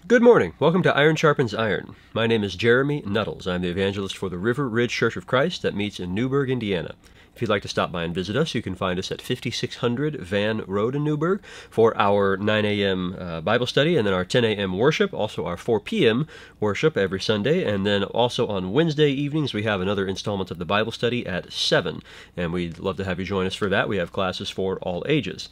Good morning. Welcome to Iron Sharpens Iron. My name is Jeremy Nuttles. I'm the evangelist for the River Ridge Church of Christ that meets in Newburgh, Indiana. If you'd like to stop by and visit us, you can find us at 5600 Van Road in Newburgh for our 9 a.m. Bible study and then our 10 a.m. worship, also our 4 p.m. worship every Sunday, and then also on Wednesday evenings we have another installment of the Bible study at 7, and we'd love to have you join us for that. We have classes for all ages.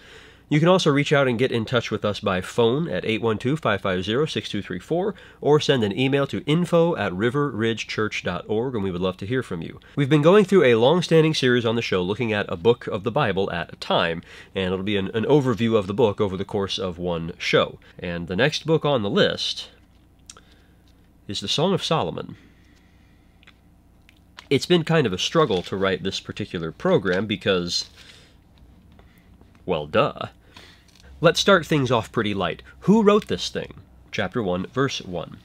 You can also reach out and get in touch with us by phone at 812-550-6234 or send an email to info@riverridgechurch.org, and we would love to hear from you. We've been going through a long-standing series on the show looking at a book of the Bible at a time, and it'll be an overview of the book over the course of one show. And the next book on the list is the Song of Solomon. It's been kind of a struggle to write this particular program because, well, duh. Let's start things off pretty light. Who wrote this thing? Chapter 1, verse 1.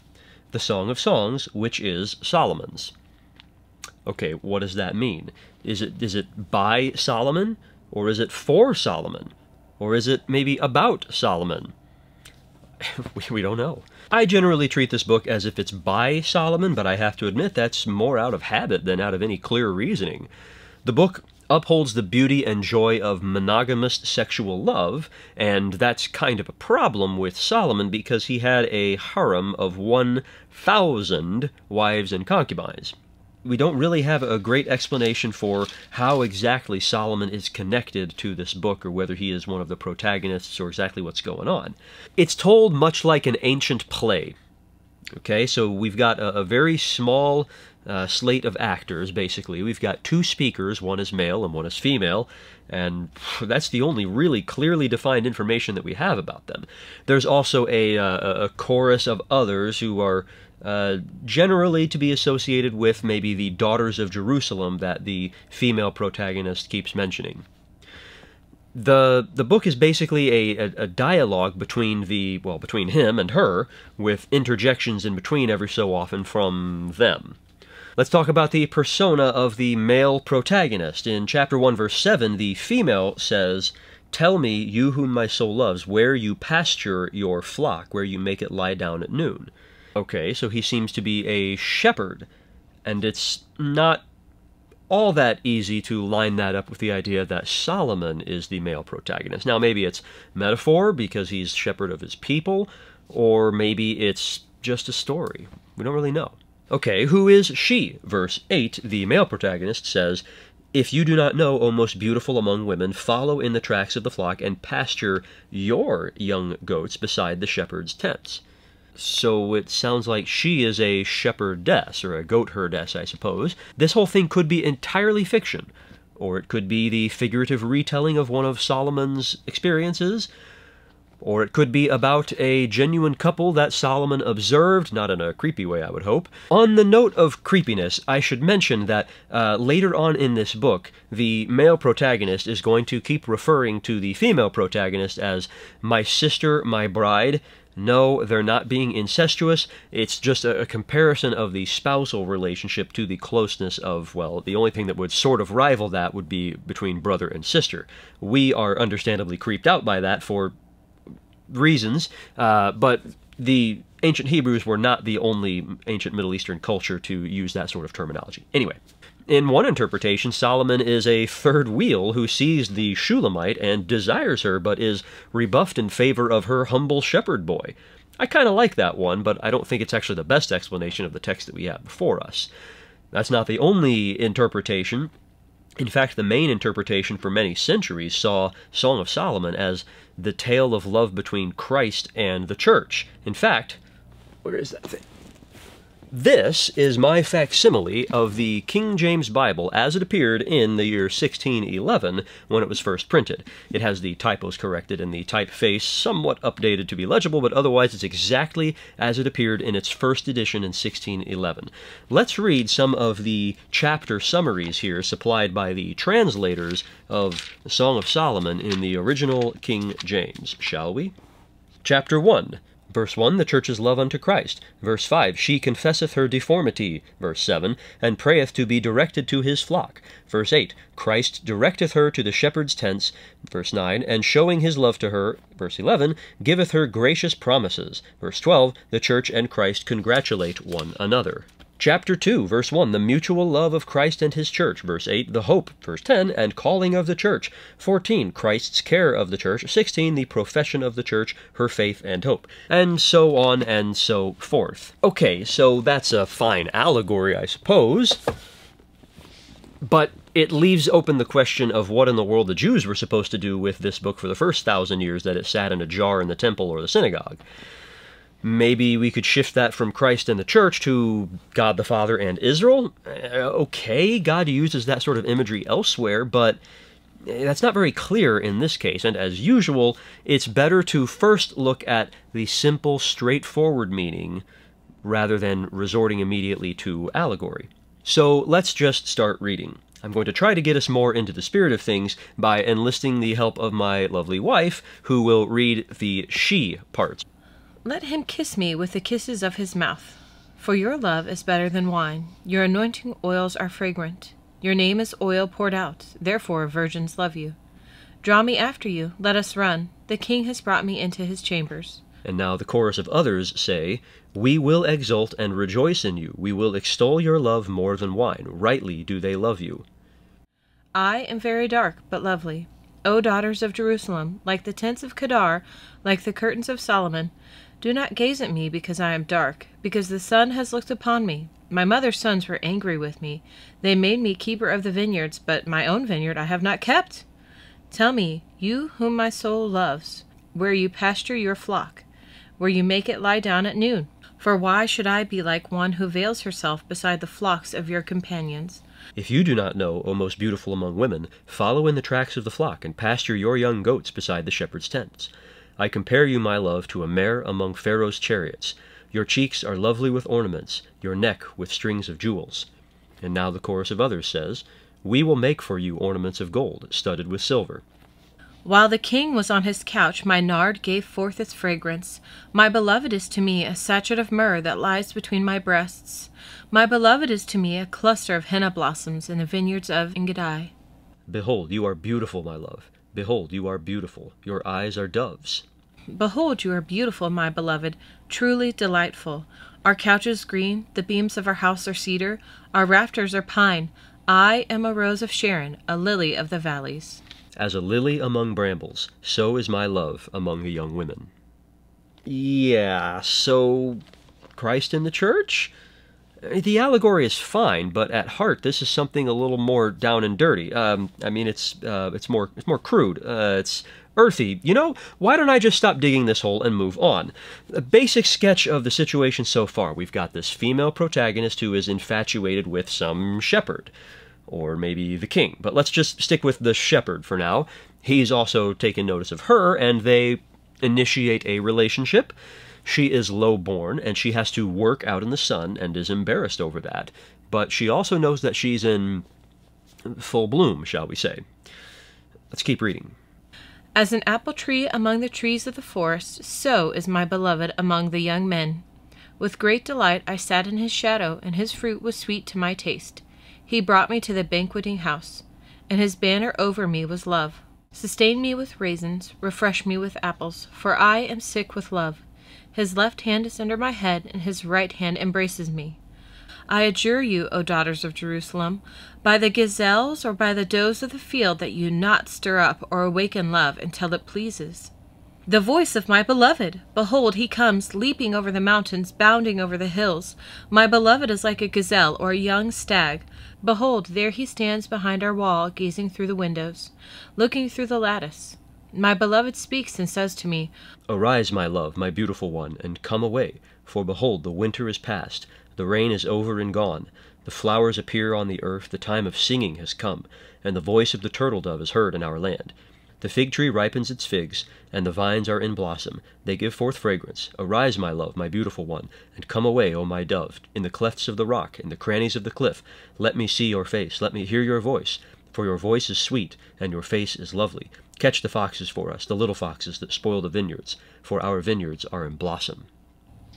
The Song of Songs, which is Solomon's. Okay, what does that mean? Is it by Solomon? Or is it for Solomon? Or is it maybe about Solomon? We don't know. I generally treat this book as if it's by Solomon, but I have to admit that's more out of habit than out of any clear reasoning. The book upholds the beauty and joy of monogamous sexual love, and that's kind of a problem with Solomon because he had a harem of 1,000 wives and concubines. We don't really have a great explanation for how exactly Solomon is connected to this book, or whether he is one of the protagonists, or exactly what's going on. It's told much like an ancient play. Okay, so we've got a very small slate of actors, basically. We've got two speakers, one is male and one is female, and that's the only really clearly defined information that we have about them. There's also a chorus of others who are generally to be associated with maybe the daughters of Jerusalem that the female protagonist keeps mentioning. The book is basically a dialogue between between him and her, with interjections in between every so often from them. Let's talk about the persona of the male protagonist. In chapter 1, verse 7, the female says, "Tell me, you whom my soul loves, where you pasture your flock, where you make it lie down at noon." Okay, so he seems to be a shepherd, and it's not all that easy to line that up with the idea that Solomon is the male protagonist. Now, maybe it's metaphor because he's shepherd of his people, or maybe it's just a story. We don't really know. Okay, who is she? Verse 8, the male protagonist says, "If you do not know, O most beautiful among women, follow in the tracks of the flock and pasture your young goats beside the shepherd's tents." So it sounds like she is a shepherdess, or a goat herdess, I suppose. This whole thing could be entirely fiction, or it could be the figurative retelling of one of Solomon's experiences, or it could be about a genuine couple that Solomon observed, not in a creepy way, I would hope. On the note of creepiness, I should mention that later on in this book, the male protagonist is going to keep referring to the female protagonist as "my sister, my bride." No, they're not being incestuous. It's just a comparison of the spousal relationship to the closeness of, well, the only thing that would sort of rival that would be between brother and sister. We are understandably creeped out by that for reasons, but the ancient Hebrews were not the only ancient Middle Eastern culture to use that sort of terminology. Anyway, in one interpretation, Solomon is a third wheel who sees the Shulamite and desires her, but is rebuffed in favor of her humble shepherd boy. I kind of like that one, but I don't think it's actually the best explanation of the text that we have before us. That's not the only interpretation. In fact, the main interpretation for many centuries saw Song of Solomon as the tale of love between Christ and the church. In fact, where is that thing? This is my facsimile of the King James Bible as it appeared in the year 1611 when it was first printed. It has the typos corrected and the typeface somewhat updated to be legible, but otherwise it's exactly as it appeared in its first edition in 1611. Let's read some of the chapter summaries here supplied by the translators of the Song of Solomon in the original King James, shall we? Chapter 1. Verse 1, the church's love unto Christ. Verse 5, she confesseth her deformity. Verse 7, and prayeth to be directed to his flock. Verse 8, Christ directeth her to the shepherd's tents. Verse 9, and showing his love to her. Verse 11, giveth her gracious promises. Verse 12, the church and Christ congratulate one another. Chapter 2, verse 1, the mutual love of Christ and his church. Verse 8, the hope. Verse 10, and calling of the church. 14, Christ's care of the church. 16, the profession of the church, her faith and hope. And so on and so forth. Okay, so that's a fine allegory, I suppose. But it leaves open the question of what in the world the Jews were supposed to do with this book for the first 1,000 years that it sat in a jar in the temple or the synagogue. Maybe we could shift that from Christ and the church to God the Father and Israel. Okay, God uses that sort of imagery elsewhere, but that's not very clear in this case. And as usual, it's better to first look at the simple, straightforward meaning rather than resorting immediately to allegory. So let's just start reading. I'm going to try to get us more into the spirit of things by enlisting the help of my lovely wife, who will read the she parts. Let him kiss me with the kisses of his mouth. For your love is better than wine. Your anointing oils are fragrant. Your name is oil poured out. Therefore virgins love you. Draw me after you. Let us run. The king has brought me into his chambers. And now the chorus of others say, we will exult and rejoice in you. We will extol your love more than wine. Rightly do they love you. I am very dark, but lovely. O daughters of Jerusalem, like the tents of Kedar, like the curtains of Solomon, do not gaze at me because I am dark, because the sun has looked upon me. My mother's sons were angry with me. They made me keeper of the vineyards, but my own vineyard I have not kept. Tell me, you whom my soul loves, where you pasture your flock, where you make it lie down at noon. For why should I be like one who veils herself beside the flocks of your companions? If you do not know, O most beautiful among women, follow in the tracks of the flock, and pasture your young goats beside the shepherd's tents. I compare you, my love, to a mare among Pharaoh's chariots. Your cheeks are lovely with ornaments, your neck with strings of jewels. And now the chorus of others says, we will make for you ornaments of gold, studded with silver. While the king was on his couch, my nard gave forth its fragrance. My beloved is to me a sachet of myrrh that lies between my breasts. My beloved is to me a cluster of henna blossoms in the vineyards of Engedi. Behold, you are beautiful, my love. Behold, you are beautiful. Your eyes are doves. Behold, you are beautiful, my beloved, truly delightful. Our couch is green, the beams of our house are cedar, our rafters are pine. I am a rose of Sharon, a lily of the valleys. As a lily among brambles, so is my love among the young women. Yeah, so Christ in the church? The allegory is fine, but at heart, this is something a little more down and dirty. It's more crude. It's earthy. You know, why don't I just stop digging this hole and move on? A basic sketch of the situation so far. We've got this female protagonist who is infatuated with some shepherd, or maybe the king. But let's just stick with the shepherd for now. He's also taken notice of her, and they initiate a relationship. She is low-born, and she has to work out in the sun and is embarrassed over that. But she also knows that she's in full bloom, shall we say. Let's keep reading. As an apple tree among the trees of the forest, so is my beloved among the young men. With great delight I sat in his shadow, and his fruit was sweet to my taste. He brought me to the banqueting house, and his banner over me was love. Sustain me with raisins, refresh me with apples, for I am sick with love. His left hand is under my head, and his right hand embraces me. I adjure you, O daughters of Jerusalem, by the gazelles or by the does of the field, that you not stir up or awaken love until it pleases. The voice of my beloved! Behold, he comes, leaping over the mountains, bounding over the hills. My beloved is like a gazelle or a young stag. Behold, there he stands behind our wall, gazing through the windows, looking through the lattice. My beloved speaks and says to me, Arise, my love, my beautiful one, and come away. For behold, the winter is past, the rain is over and gone. The flowers appear on the earth, the time of singing has come, and the voice of the turtle-dove is heard in our land. The fig tree ripens its figs, and the vines are in blossom. They give forth fragrance. Arise, my love, my beautiful one, and come away, O my dove, in the clefts of the rock, in the crannies of the cliff. Let me see your face, let me hear your voice, for your voice is sweet, and your face is lovely. Catch the foxes for us, the little foxes that spoil the vineyards, for our vineyards are in blossom.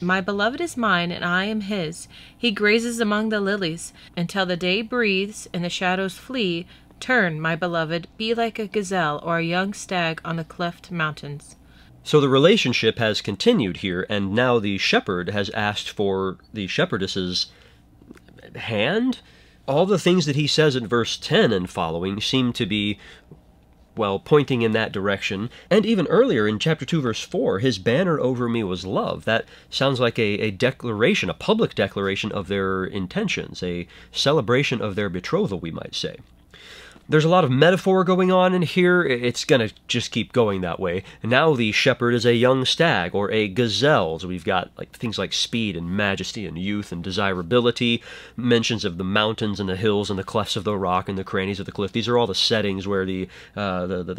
My beloved is mine, and I am his. He grazes among the lilies, until the day breathes and the shadows flee. Turn, my beloved, be like a gazelle or a young stag on the cleft mountains. So the relationship has continued here, and now the shepherd has asked for the shepherdess's hand? All the things that he says in verse 10 and following seem to be, well, pointing in that direction. And even earlier in chapter 2, verse 4, his banner over me was love. That sounds like a declaration, a public declaration of their intentions, a celebration of their betrothal, we might say. There's a lot of metaphor going on in here. It's going to just keep going that way. And now the shepherd is a young stag or a gazelle. So we've got things like speed and majesty and youth and desirability, mentions of the mountains and the hills and the clefts of the rock and the crannies of the cliff. These are all the settings where the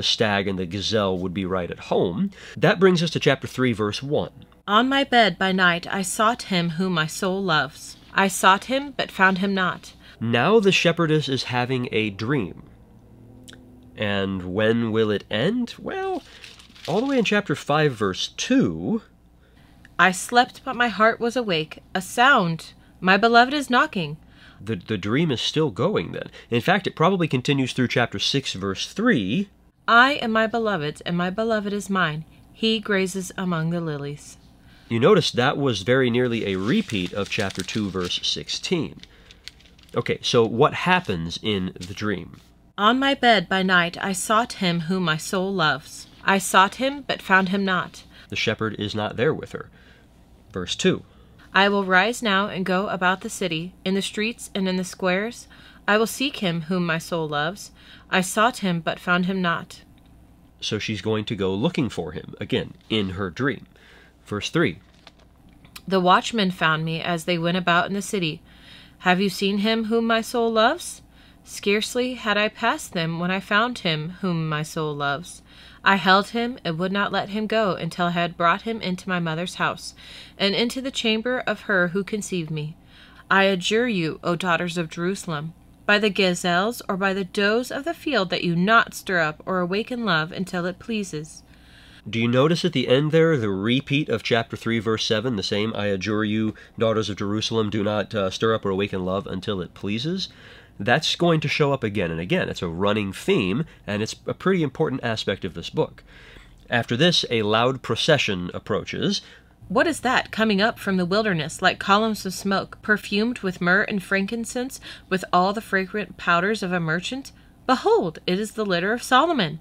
stag and the gazelle would be right at home. That brings us to chapter 3, verse 1. On my bed by night I sought him whom my soul loves. I sought him, but found him not. Now the shepherdess is having a dream. And when will it end? Well, all the way in chapter 5, verse 2. I slept, but my heart was awake. A sound. My beloved is knocking. The dream is still going then. In fact, it probably continues through chapter 6, verse 3. I am my beloved's, and my beloved is mine. He grazes among the lilies. You notice that was very nearly a repeat of chapter 2, verse 16. Okay, so what happens in the dream? On my bed by night I sought him whom my soul loves. I sought him, but found him not. The shepherd is not there with her. Verse 2. I will rise now and go about the city, in the streets and in the squares. I will seek him whom my soul loves. I sought him, but found him not. So she's going to go looking for him, again, in her dream. Verse 3. The watchmen found me as they went about in the city. Have you seen him whom my soul loves? Scarcely had I passed them when I found him whom my soul loves. I held him and would not let him go until I had brought him into my mother's house, and into the chamber of her who conceived me. I adjure you, O daughters of Jerusalem, by the gazelles or by the does of the field, that you not stir up or awaken love until it pleases. Do you notice at the end there the repeat of chapter 3, verse 7, the same, I adjure you, daughters of Jerusalem, do not stir up or awaken love until it pleases? That's going to show up again and again. It's a running theme, and it's a pretty important aspect of this book. After this, a loud procession approaches. What is that coming up from the wilderness, like columns of smoke, perfumed with myrrh and frankincense, with all the fragrant powders of a merchant? Behold, it is the litter of Solomon.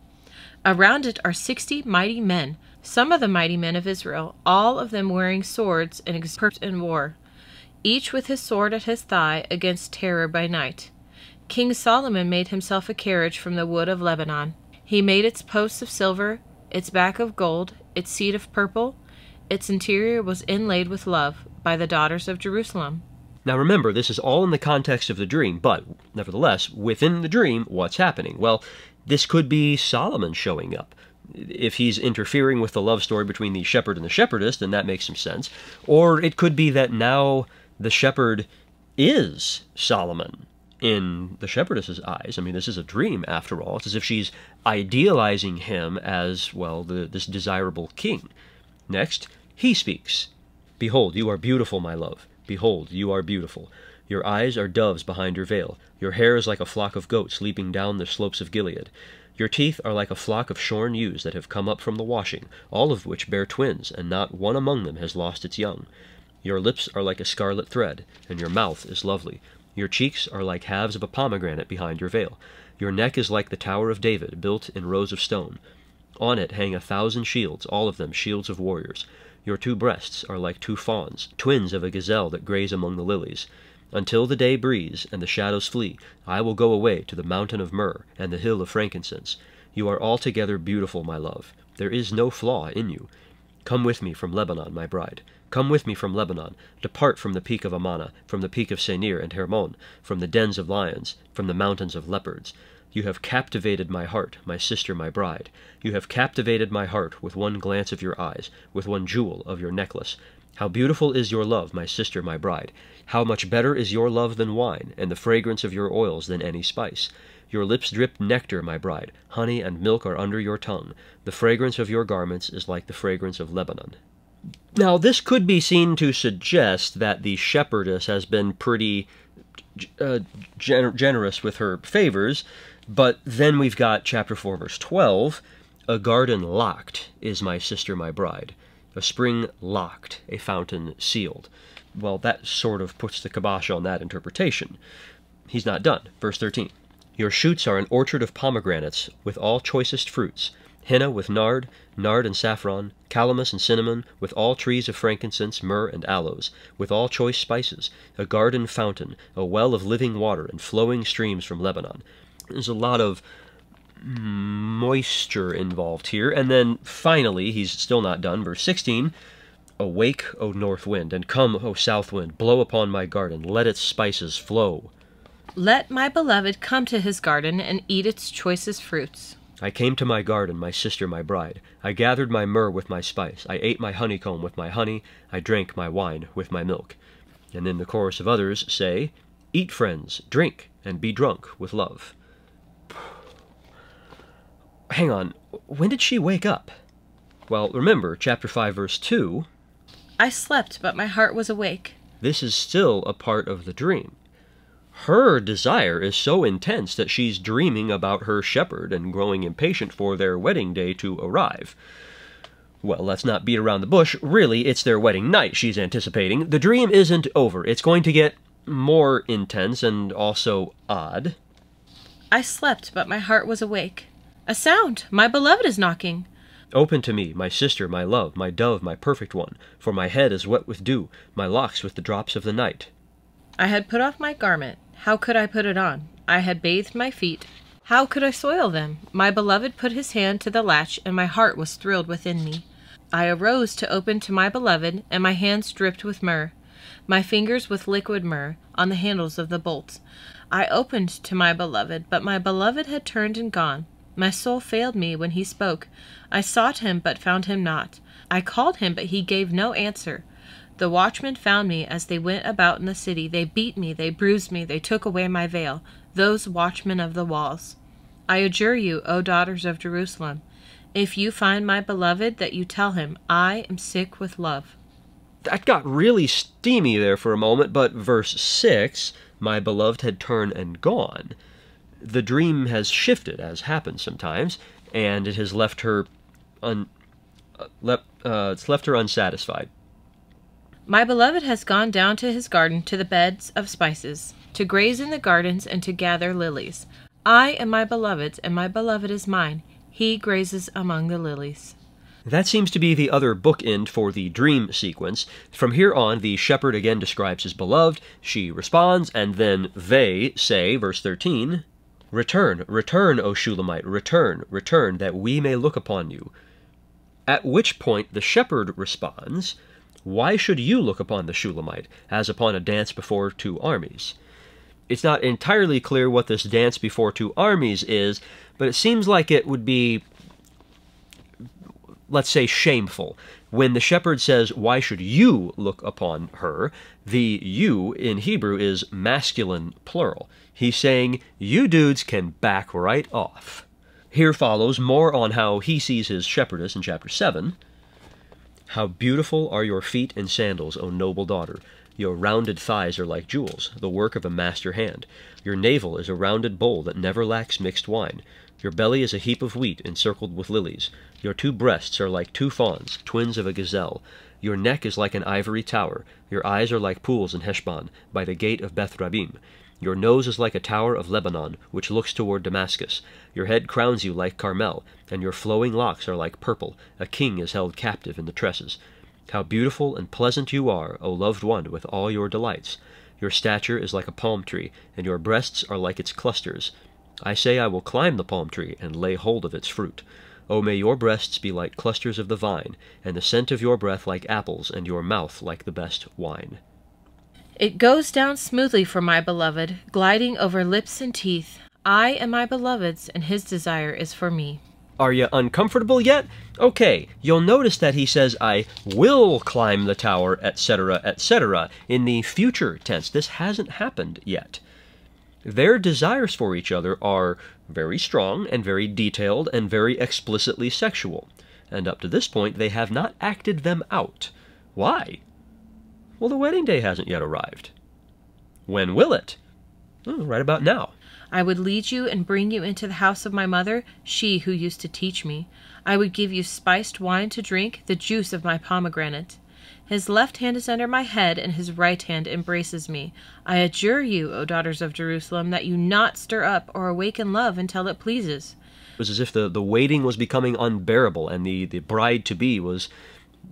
Around it are 60 mighty men, some of the mighty men of Israel, all of them wearing swords and expert in war, each with his sword at his thigh against terror by night. King Solomon made himself a carriage from the wood of Lebanon. He made its posts of silver, its back of gold, its seat of purple. Its interior was inlaid with love by the daughters of Jerusalem. Now remember, this is all in the context of the dream, but nevertheless, within the dream, what's happening? Well, this could be Solomon showing up. If he's interfering with the love story between the shepherd and the shepherdess, then that makes some sense. Or it could be that now the shepherd is Solomon in the shepherdess's eyes. I mean, this is a dream, after all. It's as if she's idealizing him as, well, this desirable king. Next, he speaks. Behold, you are beautiful, my love. Behold, you are beautiful. Your eyes are doves behind your veil. Your hair is like a flock of goats leaping down the slopes of Gilead. Your teeth are like a flock of shorn ewes that have come up from the washing, all of which bear twins, and not one among them has lost its young. Your lips are like a scarlet thread, and your mouth is lovely. Your cheeks are like halves of a pomegranate behind your veil. Your neck is like the Tower of David, built in rows of stone. On it hang 1,000 shields, all of them shields of warriors. Your 2 breasts are like 2 fawns, twins of a gazelle that graze among the lilies. Until the day breathes and the shadows flee, I will go away to the mountain of myrrh and the hill of frankincense. You are altogether beautiful, my love. There is no flaw in you. Come with me from Lebanon, my bride. Come with me from Lebanon. Depart from the peak of Amana, from the peak of Senir and Hermon, from the dens of lions, from the mountains of leopards. You have captivated my heart, my sister, my bride. You have captivated my heart with one glance of your eyes, with one jewel of your necklace. How beautiful is your love, my sister, my bride. How much better is your love than wine, and the fragrance of your oils than any spice. Your lips drip nectar, my bride. Honey and milk are under your tongue. The fragrance of your garments is like the fragrance of Lebanon. Now, this could be seen to suggest that the shepherdess has been pretty generous with her favors, but then we've got chapter 4, verse 12, a garden locked is my sister, my bride, a spring locked, a fountain sealed. Well, that sort of puts the kibosh on that interpretation. He's not done. Verse 13, your shoots are an orchard of pomegranates with all choicest fruits, henna with nard and saffron, calamus and cinnamon, with all trees of frankincense, myrrh, and aloes, with all choice spices, a garden fountain, a well of living water, and flowing streams from Lebanon. There's a lot of moisture involved here. And then finally, he's still not done, verse 16, awake, O north wind, and come, O south wind, blow upon my garden, let its spices flow. Let my beloved come to his garden and eat its choicest fruits. I came to my garden, my sister, my bride. I gathered my myrrh with my spice. I ate my honeycomb with my honey. I drank my wine with my milk. And then the chorus of others say, eat, friends, drink, and be drunk with love. Hang on, when did she wake up? Well, remember, chapter 5, verse 2. I slept, but my heart was awake. This is still a part of the dream. Her desire is so intense that she's dreaming about her shepherd and growing impatient for their wedding day to arrive. Well, let's not beat around the bush. Really, it's their wedding night she's anticipating. The dream isn't over. It's going to get more intense and also odd. I slept, but my heart was awake. A sound! My beloved is knocking. Open to me, my sister, my love, my dove, my perfect one, for my head is wet with dew, my locks with the drops of the night. I had put off my garment. How could I put it on? I had bathed my feet. How could I soil them? My beloved put his hand to the latch, and my heart was thrilled within me. I arose to open to my beloved, and my hands dripped with myrrh, my fingers with liquid myrrh, on the handles of the bolts. I opened to my beloved, but my beloved had turned and gone. My soul failed me when he spoke. I sought him, but found him not. I called him, but he gave no answer. The watchmen found me as they went about in the city. They beat me, they bruised me, they took away my veil, those watchmen of the walls. I adjure you, O daughters of Jerusalem, if you find my beloved, that you tell him, I am sick with love. That got really steamy there for a moment, but verse 6, my beloved had turned and gone. The dream has shifted, as happens sometimes, and it has left her unsatisfied. My beloved has gone down to his garden, to the beds of spices, to graze in the gardens and to gather lilies. I am my beloved's, and my beloved is mine. He grazes among the lilies. That seems to be the other bookend for the dream sequence. From here on, the shepherd again describes his beloved, she responds, and then they say, verse 13, return, return, O Shulamite, return, return, that we may look upon you. At which point the shepherd responds, why should you look upon the Shulamite, as upon a dance before two armies? It's not entirely clear what this dance before two armies is, but it seems like it would be, let's say, shameful. When the shepherd says, why should you look upon her, the you in Hebrew is masculine plural. He's saying, you dudes can back right off. Here follows more on how he sees his shepherdess in chapter 7. How beautiful are your feet in sandals, O noble daughter. Your rounded thighs are like jewels, the work of a master hand. Your navel is a rounded bowl that never lacks mixed wine. Your belly is a heap of wheat encircled with lilies. Your two breasts are like two fawns, twins of a gazelle. Your neck is like an ivory tower. Your eyes are like pools in Heshbon, by the gate of Beth Rabbim. Your nose is like a tower of Lebanon, which looks toward Damascus. Your head crowns you like Carmel, and your flowing locks are like purple. A king is held captive in the tresses. How beautiful and pleasant you are, O loved one, with all your delights. Your stature is like a palm tree, and your breasts are like its clusters. I say I will climb the palm tree and lay hold of its fruit. O may your breasts be like clusters of the vine, and the scent of your breath like apples, and your mouth like the best wine. It goes down smoothly for my beloved, gliding over lips and teeth. I am my beloved's, and his desire is for me. Are you uncomfortable yet? Okay, you'll notice that he says, I will climb the tower, etc., etc., in the future tense. This hasn't happened yet. Their desires for each other are very strong and very detailed and very explicitly sexual. And up to this point, they have not acted them out. Why? Well, the wedding day hasn't yet arrived. When will it? Right about now. I would lead you and bring you into the house of my mother, she who used to teach me. I would give you spiced wine to drink, the juice of my pomegranate. His left hand is under my head, and his right hand embraces me. I adjure you, O daughters of Jerusalem, that you not stir up or awaken love until it pleases. It was as if the waiting was becoming unbearable, and the bride-to-be was,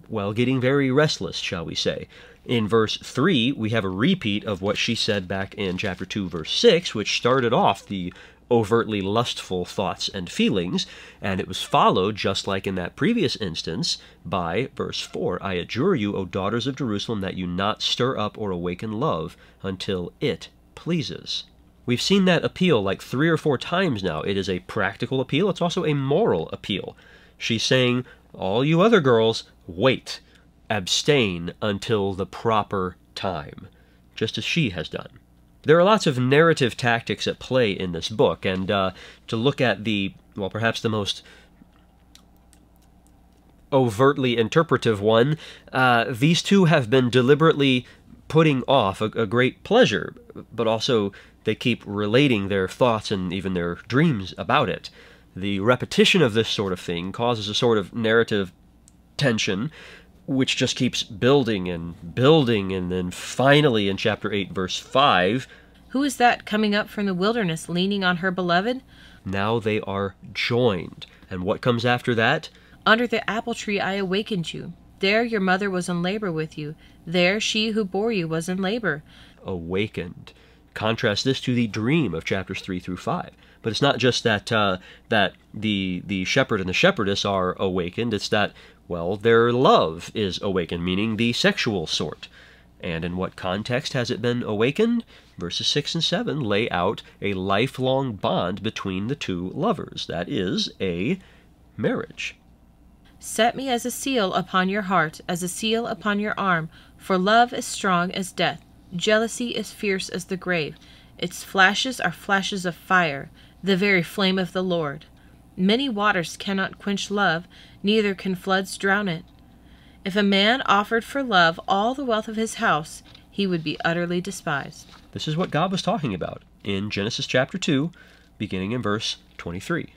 well, getting very restless, shall we say. In verse 3, we have a repeat of what she said back in chapter 2, verse 6, which started off the overtly lustful thoughts and feelings, and it was followed, just like in that previous instance, by verse 4, I adjure you, O daughters of Jerusalem, that you not stir up or awaken love until it pleases. We've seen that appeal like 3 or 4 times now. It is a practical appeal. It's also a moral appeal. She's saying, all you other girls, wait. Abstain until the proper time, just as she has done. There are lots of narrative tactics at play in this book, and to look at perhaps the most overtly interpretive one, these two have been deliberately putting off a great pleasure, but also they keep relating their thoughts and even their dreams about it. The repetition of this sort of thing causes a sort of narrative tension, which just keeps building, and then finally in chapter 8, verse 5... Who is that coming up from the wilderness, leaning on her beloved? Now they are joined. And what comes after that? Under the apple tree I awakened you. There your mother was in labor with you. There she who bore you was in labor. Awakened. Contrast this to the dream of chapters 3 through 5. But it's not just that the shepherd and the shepherdess are awakened. It's that, well, their love is awakened, meaning the sexual sort. And in what context has it been awakened? Verses 6 and 7 lay out a lifelong bond between the two lovers. That is, a marriage. Set me as a seal upon your heart, as a seal upon your arm, for love is strong as death, jealousy is fierce as the grave. Its flashes are flashes of fire, the very flame of the Lord. Many waters cannot quench love, neither can floods drown it. If a man offered for love all the wealth of his house, he would be utterly despised. This is what God was talking about in Genesis chapter 2, beginning in verse 23.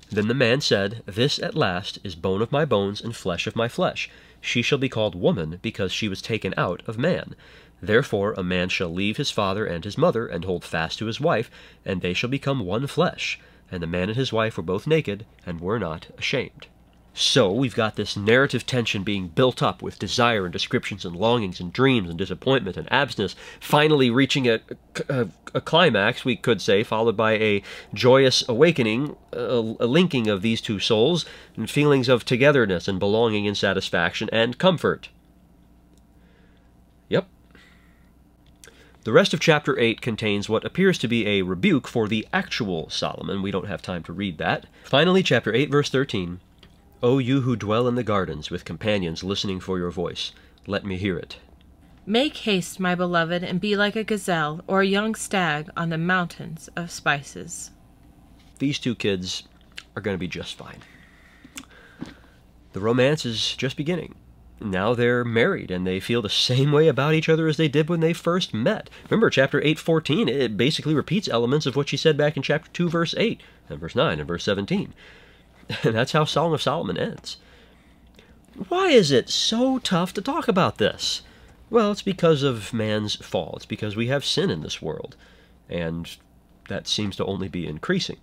Then the man said, This at last is bone of my bones and flesh of my flesh. She shall be called woman, because she was taken out of man. Therefore a man shall leave his father and his mother, and hold fast to his wife, and they shall become one flesh. And the man and his wife were both naked, and were not ashamed. So we've got this narrative tension being built up with desire and descriptions and longings and dreams and disappointment and abstinence, finally reaching a climax, we could say, followed by a joyous awakening, a linking of these two souls, and feelings of togetherness and belonging and satisfaction and comfort. Yep. The rest of chapter 8 contains what appears to be a rebuke for the actual Solomon. We don't have time to read that. Finally, chapter 8, verse 13. O you who dwell in the gardens with companions listening for your voice, let me hear it. Make haste, my beloved, and be like a gazelle or a young stag on the mountains of spices. These two kids are going to be just fine. The romance is just beginning. Now they're married, and they feel the same way about each other as they did when they first met. Remember, chapter 8:14, it basically repeats elements of what she said back in chapter 2, verse 8, and verse 9, and verse 17. And that's how Song of Solomon ends. Why is it so tough to talk about this? Well, it's because of man's fall. It's because we have sin in this world, and that seems to only be increasing.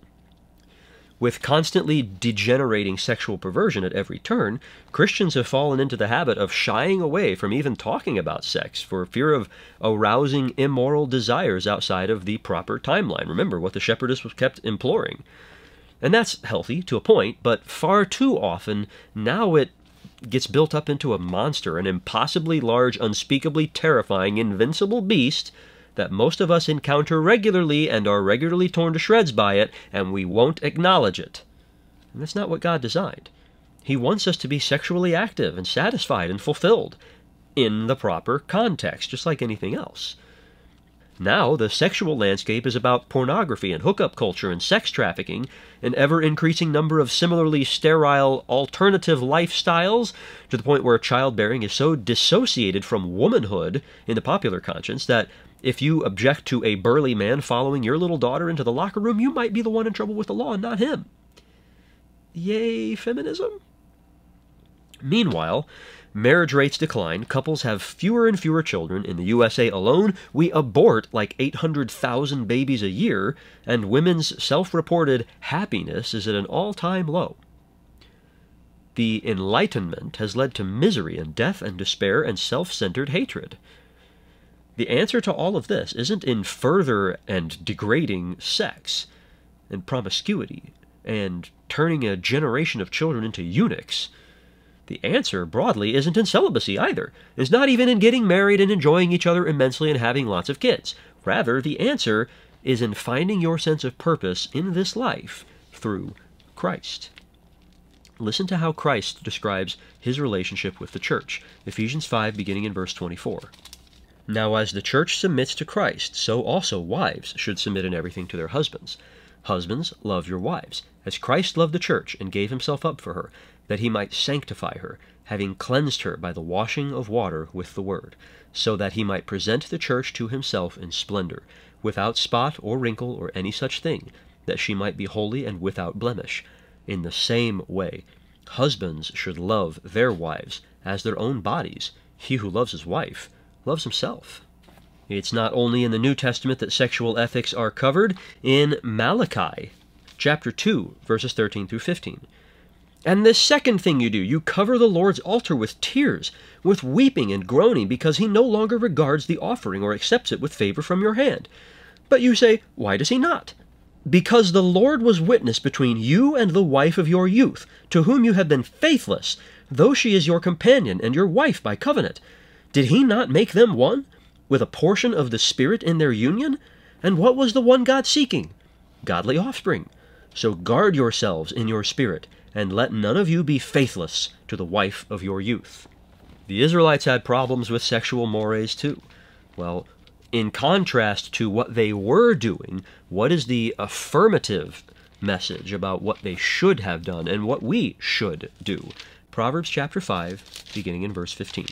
With constantly degenerating sexual perversion at every turn, Christians have fallen into the habit of shying away from even talking about sex for fear of arousing immoral desires outside of the proper timeline. Remember what the shepherdess was kept imploring. And that's healthy to a point, but far too often, now it gets built up into a monster, an impossibly large, unspeakably terrifying, invincible beast that most of us encounter regularly and are regularly torn to shreds by it, and we won't acknowledge it. And that's not what God designed. He wants us to be sexually active and satisfied and fulfilled in the proper context, just like anything else. Now the sexual landscape is about pornography and hookup culture and sex trafficking, an ever-increasing number of similarly sterile alternative lifestyles, to the point where childbearing is so dissociated from womanhood in the popular conscience that if you object to a burly man following your little daughter into the locker room, you might be the one in trouble with the law and not him. Yay, feminism? Meanwhile, marriage rates decline, couples have fewer and fewer children. In the USA alone, we abort like 800,000 babies a year, and women's self-reported happiness is at an all-time low. The Enlightenment has led to misery and death and despair and self-centered hatred. The answer to all of this isn't in further and degrading sex and promiscuity and turning a generation of children into eunuchs. The answer, broadly, isn't in celibacy either. It's not even in getting married and enjoying each other immensely and having lots of kids. Rather, the answer is in finding your sense of purpose in this life through Christ. Listen to how Christ describes his relationship with the church. Ephesians 5, beginning in verse 24. Now as the church submits to Christ, so also wives should submit in everything to their husbands. Husbands, love your wives, as Christ loved the church and gave himself up for her, that he might sanctify her, having cleansed her by the washing of water with the word, so that he might present the church to himself in splendor, without spot or wrinkle or any such thing, that she might be holy and without blemish. In the same way, husbands should love their wives as their own bodies. He who loves his wife loves himself. It's not only in the New Testament that sexual ethics are covered. In Malachi, chapter 2, verses 13 through 15. And this second thing you do, you cover the Lord's altar with tears, with weeping and groaning, because he no longer regards the offering or accepts it with favor from your hand. But you say, why does he not? Because the Lord was witness between you and the wife of your youth, to whom you have been faithless, though she is your companion and your wife by covenant. Did he not make them one, with a portion of the Spirit in their union? And what was the one God seeking? Godly offspring. So guard yourselves in your spirit, and let none of you be faithless to the wife of your youth. The Israelites had problems with sexual mores too. Well, in contrast to what they were doing, what is the affirmative message about what they should have done and what we should do? Proverbs chapter 5, beginning in verse 15.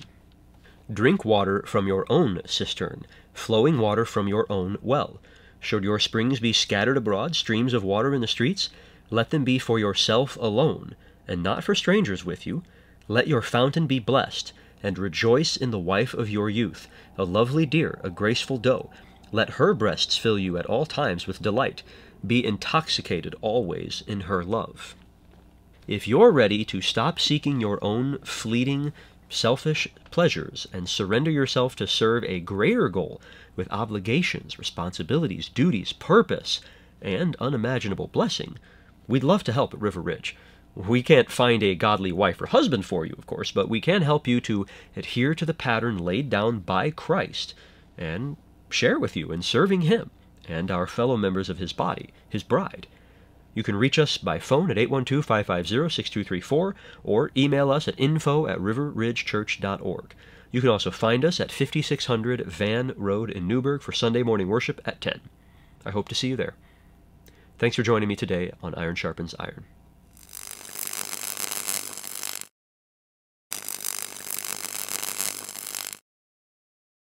Drink water from your own cistern, flowing water from your own well. Should your springs be scattered abroad, streams of water in the streets? Let them be for yourself alone, and not for strangers with you. Let your fountain be blessed, and rejoice in the wife of your youth, a lovely deer, a graceful doe. Let her breasts fill you at all times with delight. Be intoxicated always in her love. If you're ready to stop seeking your own fleeting, selfish pleasures and surrender yourself to serve a greater goal with obligations, responsibilities, duties, purpose, and unimaginable blessing, we'd love to help at River Ridge. We can't find a godly wife or husband for you, of course, but we can help you to adhere to the pattern laid down by Christ and share with you in serving him and our fellow members of his body, his bride. You can reach us by phone at 812-550-6234 or email us at info@riverridgechurch.org. You can also find us at 5600 Van Road in Newburgh for Sunday morning worship at 10. I hope to see you there. Thanks for joining me today on Iron Sharpens Iron.